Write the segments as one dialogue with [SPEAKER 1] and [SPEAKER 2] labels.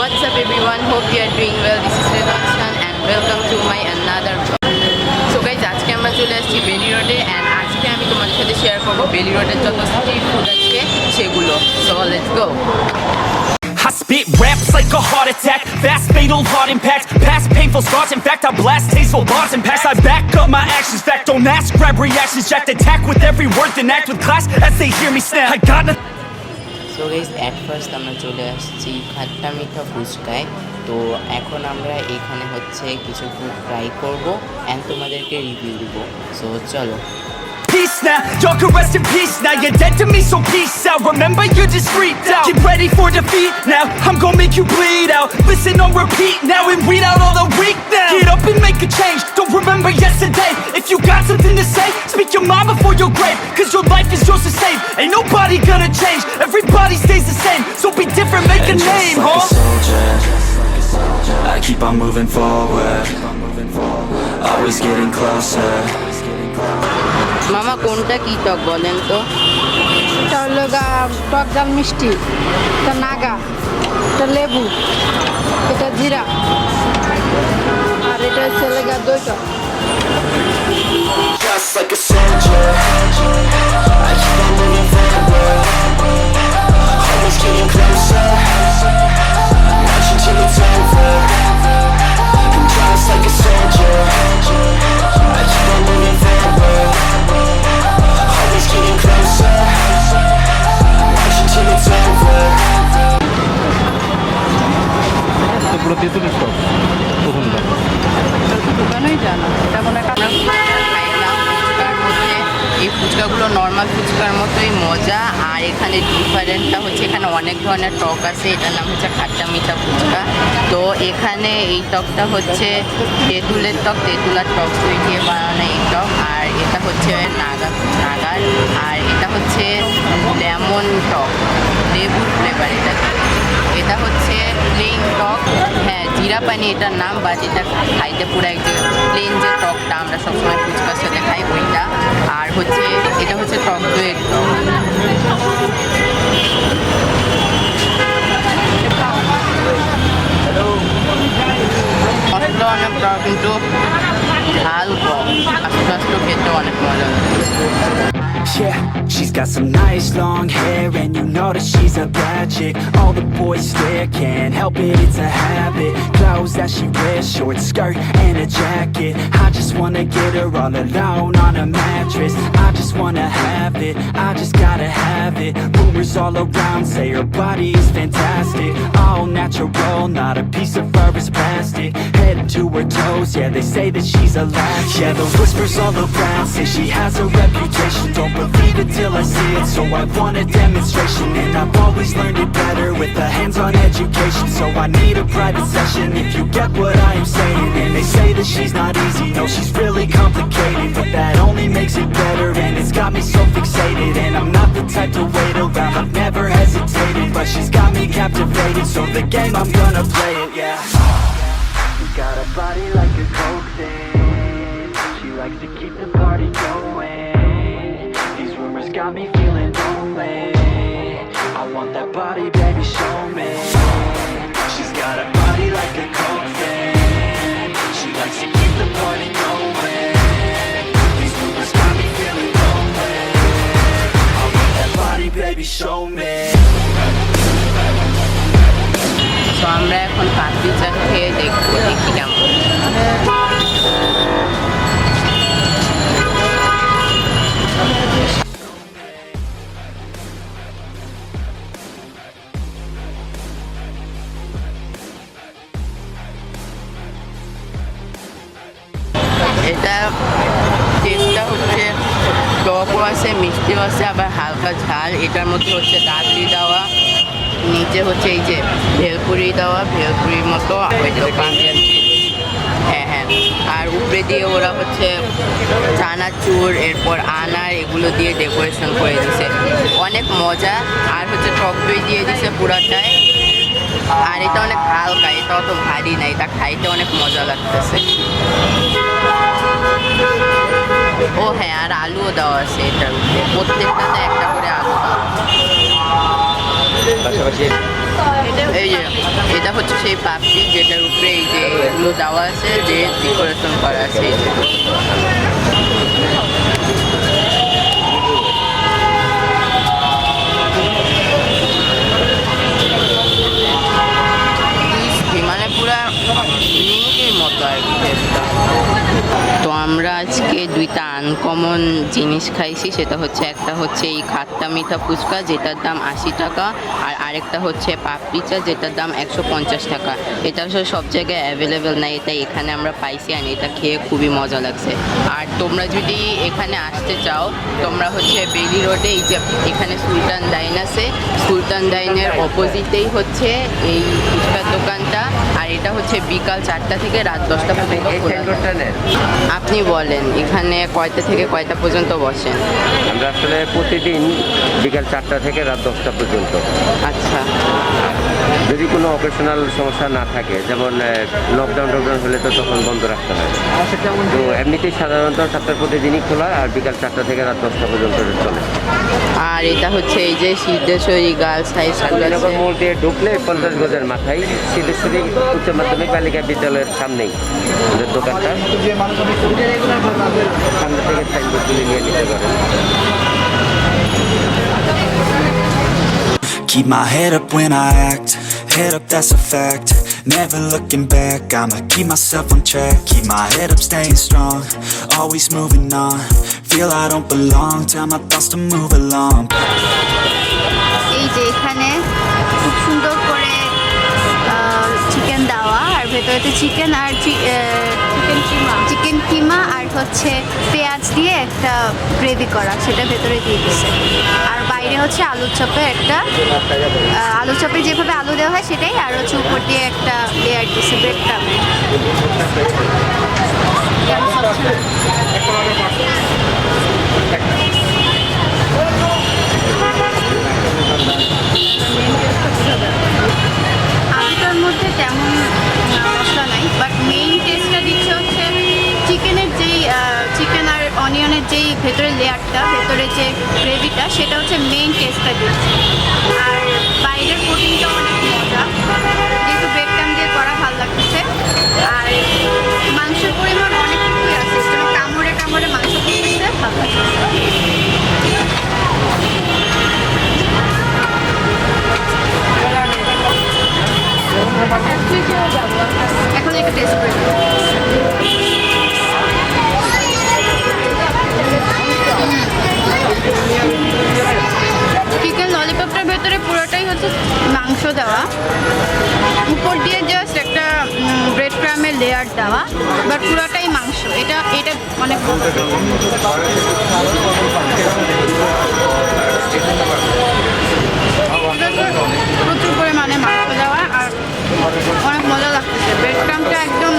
[SPEAKER 1] What's up everyone? Hope you are doing well. This is Redwan Shan and welcome to my another vlog. So guys, আজকে আমরা চলে আসছি বেলি রোডে and আজকে আমি তোমাদের সাথে শেয়ার করব বেলি রোডের যত স্ট্রিট ফুড আছে সেগুলো. So let's go.
[SPEAKER 2] I spit raps like a heart attack, fast fatal heart impact, past painful scars, in fact I blast tasteful bars and packs. I back up my actions, fact don't ask, grab reactions, jacked attack with every word then act with class as they hear me snap. I got nothing.
[SPEAKER 1] So guys, at first আমরা চলে আসছি খাট্টা মিঠা ফুচকায়. তো এখন আমরা এখানে হচ্ছে কিছু ফুড ট্রাই করব এন্ড তোমাদেরকে রিভিউ দিব. সো চলো.
[SPEAKER 2] Peace now, y'all can rest in peace now. You're dead to me, so peace out. Remember, you're just freaked out. Get ready for defeat now. I'm gonna make you bleed out. Listen on repeat now and read out all the weak now. Get up and make a change. Don't remember yesterday. If you got something to say, speak your mind before your grave. Cause your life is yours to save. Ain't nobody gonna change. Everybody stays the same. So be different, make a name, huh?
[SPEAKER 3] I keep on moving forward. Always getting closer.
[SPEAKER 1] মামা কোনটা কি টক বলেন তো?
[SPEAKER 4] এটা হলো টক ডাল মিষ্টি, এটা নাগা, এটা লেবু, এটা জিরা, আর এটা হচ্ছে দই টক.
[SPEAKER 3] Just like a soldier, I keep on moving forward. Always getting closer. Watching till it's over. I'm just like a soldier, I keep on moving forward. Always getting closer. Watching till it's over.
[SPEAKER 4] দোকানেই জানা এটা মনে হয়
[SPEAKER 1] এই ফুচকাগুলো normal ফুচকার মতোই মজা. আর এখানে ডিফারেন্টটা হচ্ছে এখানে অনেক ধরনের টক আছে. এটার নাম হচ্ছে খাট্টা মিঠা ফুচকা. তো এখানে এই টকটা হচ্ছে তেঁতুলের টক, তেঁতুলার টক দই দিয়ে বানানো এই টক. আর এটা হচ্ছে নাগার, আর এটা হচ্ছে লেমন টক, লেবুর ফ্লেভার. এটা হচ্ছে প্লেন টক, হ্যাঁ জিরা পানি এটার নাম, বাট এটা খাইতে পুরো একদম প্লেন যে টকটা আমরা সবসময় ফুচকার সাথে খাই ওইটা. আর হচ্ছে এটা হচ্ছে টক দইয়ের টক. মশলা অনেক টক কিন্তু ঝাল কম, আস্তে আস্তে খেতে অনেক মজা লাগে.
[SPEAKER 3] Yeah, she's got some nice long hair and you know that she's a bad chick. All the boys stare, can't help it, it's a habit. Clothes that she wears, short skirt and a jacket. I just wanna get her all alone on a mattress. I just wanna have it, I just gotta have it. Rumors all around say her body is fantastic. All natural, not a piece of fur is plastic. Head to her toes, yeah they say that she's a latch. Yeah, the whispers all around say she has a reputation. Don't believe it till I see it, so I want a demonstration. And I've always learned it better with a hands-on education. So I need a private session if you get what I am saying. And they say that she's not easy, no she's really complicated. But that only makes it better and it's got me so fixated. And I'm not the type to wait around, I've never hesitated. But she's got me captivated, so the game I'm gonna play it, yeah. She got a body like a coke thing. She likes to keep the party going. Got me feeling lonely. I want that body, baby, show me. She's got a body like a coke fan. She likes to keep the party going. These rumors got me feeling lonely. I want that body, baby, show me.
[SPEAKER 1] তো আমরা এখন পাপড়ি চাট খেয়ে দেখবো, দেখি কেমন. এটা টেস্টটা হচ্ছে টকও আছে, মিষ্টিও আছে, আবার হালকা ঝাল. এটার মধ্যে হচ্ছে দাবলি দেওয়া, নিচে হচ্ছে এই যে ভেলপুরি দেওয়া, ভেলপুরির মতো হ্যাঁ হ্যাঁ. আর উপরে দিয়ে ওরা হচ্ছে চানাচুর, এরপর আনার এগুলো দিয়ে ডেকোরেশন করে দিছে. অনেক মজা. আর হচ্ছে টক দই দিয়ে দিছে পুরাটায়. আর এটা অনেক হালকা, এটা অত ভারী না, এটা খাইতে অনেক মজা লাগতেছে. ও হ্যাঁ, আর আলুও দেওয়া আছে এটার উপরে, প্রত্যেকটাতে একটা করে আলু দেওয়া। এই যে এটা এটা হচ্ছে সেই পাপড়ি যেটার উপরে এই যে এগুলো দেওয়া আছে, যে ডেকোরেশন করা আছে এই যে। মানে পুরা নিমকির মতো আর কি টেস্টটা। তো আমরা আজকে দুইটা আনকমন জিনিস খাইছি, সেটা হচ্ছে একটা হচ্ছে এই খাট্টা মিঠা ফুচকা যেটার দাম 80 টাকা, আর আরেকটা হচ্ছে পাপড়ি চা যেটার দাম 150 টাকা। এটা আসলে সব জায়গায় অ্যাভেলেবেল নাই, এটা এখানে আমরা পাইছি আর এটা খেয়ে খুবই মজা লাগছে। আর তোমরা যদি এখানে আসতে চাও, তোমরা হচ্ছে বেলি রোডে এই যে এখানে সুলতান ডাইন আছে, সুলতান ডাইনের অপোজিটেই হচ্ছে এই ফুচকার দোকানটা। আর এটা হচ্ছে বিকাল 4টা থেকে রাত 10টা পর্যন্ত খোলা থাকে। আপনি বলেন এখানে কয়টা থেকে কয়টা পর্যন্ত বসেন?
[SPEAKER 5] আমরা আসলে প্রতিদিন বিকাল 4টা থেকে রাত 10টা পর্যন্ত।
[SPEAKER 1] আচ্ছা,
[SPEAKER 5] যদি কোনো অকেশনাল সমস্যা না থাকে, যেমন লকডাউন হলে তো তখন বন্ধ রাখতে হয়। তো এমনিতেই সাধারণত 7টার প্রতিদিনই খোলা, আর বিকাল 4টা থেকে রাত 10টা পর্যন্ত চলে।
[SPEAKER 1] আর এটা হচ্ছে এই যে সিদ্ধেশ্বরী গার্লস হাই স্কুল আছে,
[SPEAKER 5] মোড় দিয়ে ঢুকলে 50 গজের মাথায় সিদ্ধেশ্বরী উচ্চ মাধ্যমিক বালিকা বিদ্যালয়ের সামনেই আমাদের দোকানটা। সামনে থেকে সাইনবোর্ড তুলে নিয়ে নিতে পারেন।
[SPEAKER 3] Keep my head up when I act, head up that's a fact. Never looking back, I'ma keep myself on track. Keep my head up staying strong, always moving on. Feel I don't belong, tell my thoughts to move along.
[SPEAKER 6] এই যে এখানে খুব সুন্দর করে chicken দেওয়া, আর ভেতরেতে chicken আর chicken কিমা আর হচ্ছে পেঁয়াজ দিয়ে একটা গ্রেভি করা, সেটা ভেতরে দিয়ে দিচ্ছে। আর বাইরে হচ্ছে আলুর চপে একটা আলুর চপে যেভাবে আলু দেওয়া হয় সেটাই, আর হচ্ছে উপর দিয়ে একটা লেয়ার দিচ্ছে ব্রেড ক্রামে। আলুটার মধ্যে তেমন মশলা নাই, বাট মেইন টেস্টটা দিচ্ছে হচ্ছে চিকেনের যেই চিকেন আর অনিয়নের যেই ভেতরের লেয়ারটা, ভেতরে যে গ্রেভিটা, সেটা হচ্ছে মেইন টেস্টটা দিচ্ছে। আর বাইরের প্রোটিনটা অনেক মজা, যেহেতু ব্রেড ক্রাম দিয়ে করা ভালো লাগতেছে। আর মাংসের পরিমাণ অনেকটুকুই আছে, কামড়ে কামড়ে মাংস খেতে ভালো লাগছে। এখন একটা টেস্ট করে চিকেন ললিপপটার ভেতরে পুরোটাই হচ্ছে মাংস দেওয়া, উপর দিয়ে জাস্ট একটা ব্রেড ক্রামের লেয়ার দেওয়া, বাট পুরোটাই মাংস। এটা অনেক প্রচুর পরিমাণে মাংস দেওয়া, আর অনেক মজা লাগতেছে। ব্রেড ক্রামটা একদম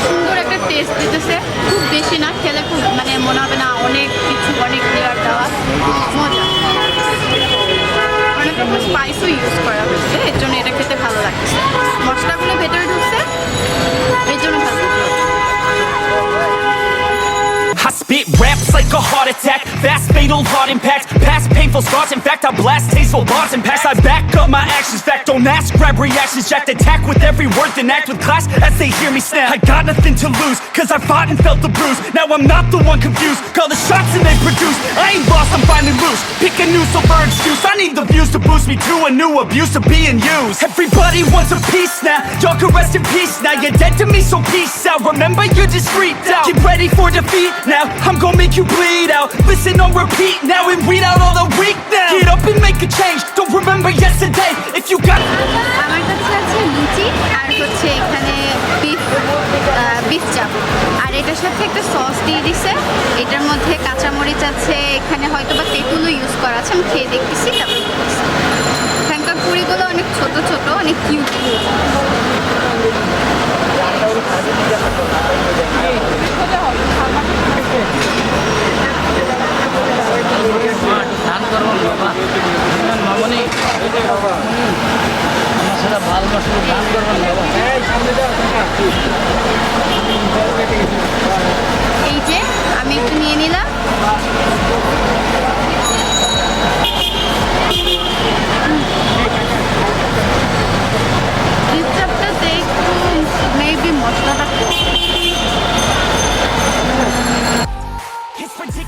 [SPEAKER 6] সুন্দর একটা টেস্ট দিতেছে, খুব বেশি না, খেলে খুব মানে মনে হবে না অনেক কিছু, অনেক লেয়ার দেওয়া, মজা। অনেক রকম স্পাইসও ইউজ করা হচ্ছে, এর জন্য এটা খেতে ভালো লাগছে। মশলাগুলো ভেতরে ঢুকছে, এর জন্য ভালো লাগছে।
[SPEAKER 2] I spit raps like a heart attack, fast fatal heart impact, past painful scars, in fact I blast tasteful bars and packs. I back up my actions, fact don't ask, grab reactions, jacked attack with every word, then act with class as they hear me snap. I got nothing to lose, cause I fought and felt the bruise. Now I'm not the one confused, call the shots and they produce. I ain't lost, I'm finally loose, pick a new silver excuse. I need the views to boost me to a new abuse of being used. Everybody wants a piece now, y'all can rest in peace now. You're dead to me, so peace out. Remember you just freaked out, get ready for defeat now. I'm gonna make you bleed out, listen on repeat now and read out all the weak now. Get up and make a change, don't remember yesterday. If you got
[SPEAKER 6] আমার কাছে আছে লুচি, আর হচ্ছে এখানে beef চাপ, আর এটার সাথে একটা sauce দিয়ে দিছে। এটার মধ্যে কাঁচামরিচ আছে, এখানে হয়তো বা তেঁতুলও ইউজ করা আছে, আমি খেয়ে দেখতেছি। তারপর এখানকার পুরিগুলো অনেক ছোট ছোট, অনেক কিউট কিউট।
[SPEAKER 7] ধান করবো বাবা মামনি আমার সেটা ভালোবাসা ধান করবেন বাবা।
[SPEAKER 6] এই যে আমি একটু নিয়ে নিলাম।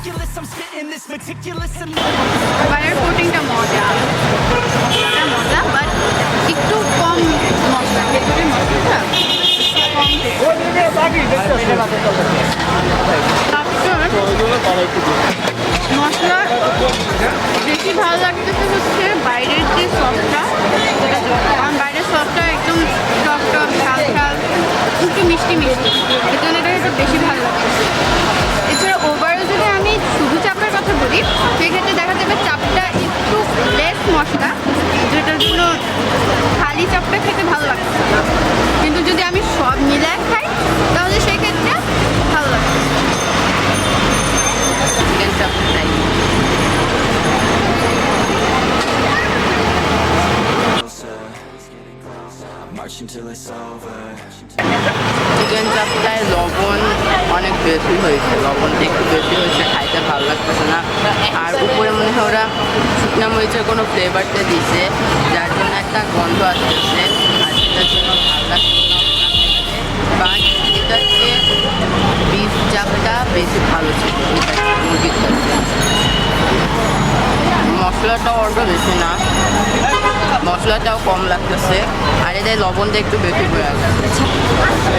[SPEAKER 2] ridiculous, I'm spitting this meticulous and
[SPEAKER 6] বাইরের কোটিংটা মজা, এটা মজা, বাট একটু কম মশলা, ভেতরে মশলাটা কম। মশলা বেশি ভালো লাগতেছে হচ্ছে বাইরের যে সসটা, কারণ বাইরের সসটা একদম টক টক ঝাল ঝাল একটু মিষ্টি মিষ্টি, এই জন্য এটা একটু বেশি ভালো লাগতেছে। এছাড়া ওভারঅল যদি আমি শুধু চাপের কথা বলি, সেক্ষেত্রে দেখা যাবে চাপটা একটু লেস মশলা, যেটার জন্য খালি চাপটা খেতে ভালো লাগছে না। কিন্তু যদি আমি সব মিলায় খাই তাহলে সেক্ষেত্রে ভালো লাগছে।
[SPEAKER 1] চিকেন চাপটাই
[SPEAKER 3] Marching till it's over.
[SPEAKER 1] Chicken চাপটায় লবণ অনেক বেশি হয়েছে, লবণটা একটু বেশি হয়েছে, খাইতে ভালো লাগতেছে না। আর উপরে মনে হয় ওরা শুকনো মরিচের কোনো ফ্লেভারটা দিছে, যার জন্য একটা গন্ধ আসতেছে, আর সেটার জন্য ভালো লাগছে না বাট এটার চেয়ে বিফ চাপটা বেশি ভালো ছিল, এটা মুরগির চাপটা। মশলাটাও অল্প বেশি না, মশলাটাও কম লাগতেছে, আর এটাই লবণটা একটু বেশি হয়ে গেছে।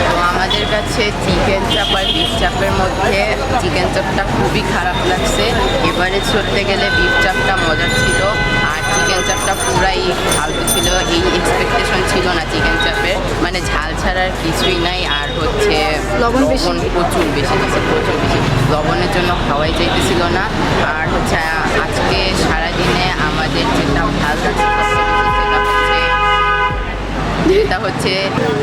[SPEAKER 1] তো আমাদের কাছে চিকেন চাপ আর বিফ চাপের মধ্যে চিকেন চাপটা খুবই খারাপ লাগছে। এবারে ধরতে গেলে বিফ চাপটা মজার ছিল, আর চিকেন চাপটা পুরাই ফালতু ছিল। এই এক্সপেকটেশন ছিল না চিকেন চাপের, মানে ঝাল ছাড়ার কিছুই নাই। আর হচ্ছে লবণ প্রচুর বেশি গেছে, প্রচুর বেশি, লবণের জন্য খাওয়াই যাইতেছিল না। আর হচ্ছে আজকে সারাদিনে আমাদের যেটা ভালো লাগছে যেটা হচ্ছে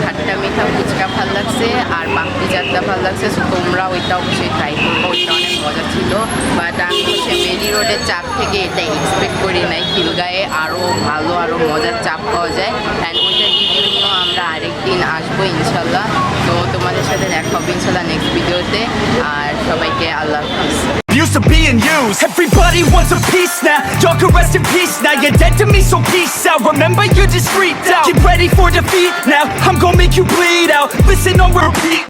[SPEAKER 1] খাট্টা মিঠা ফুচকা ভালো লাগছে, আর পাপড়ি চাটটা ভালো লাগছে। সো তোমরা ওইটা অবশ্যই ট্রাই করবো, ওইটা অনেক মজা ছিল। বাট আমি হচ্ছে মেরি রোডের চাপ থেকে এটা এক্সপেক্ট করি নাই, খিলগাঁয়ে আরও ভালো আরও মজার চাপ পাওয়া যায়। অ্যান্ড ওইটা রিভিউ নিয়েও আমরা আরেকদিন আসবো ইনশাল্লাহ। তো তোমাদের সাথে দেখা হবে ইনশাল্লাহ নেক্সট ভিডিওতে। আর সবাইকে আল্লাহ হাফিজ।
[SPEAKER 2] used to being used. Everybody wants a piece now. Y'all can rest in peace now. You're dead to me, so peace out. Remember, you just freaked out. Get ready for defeat now. I'm gonna make you bleed out. Listen on repeat.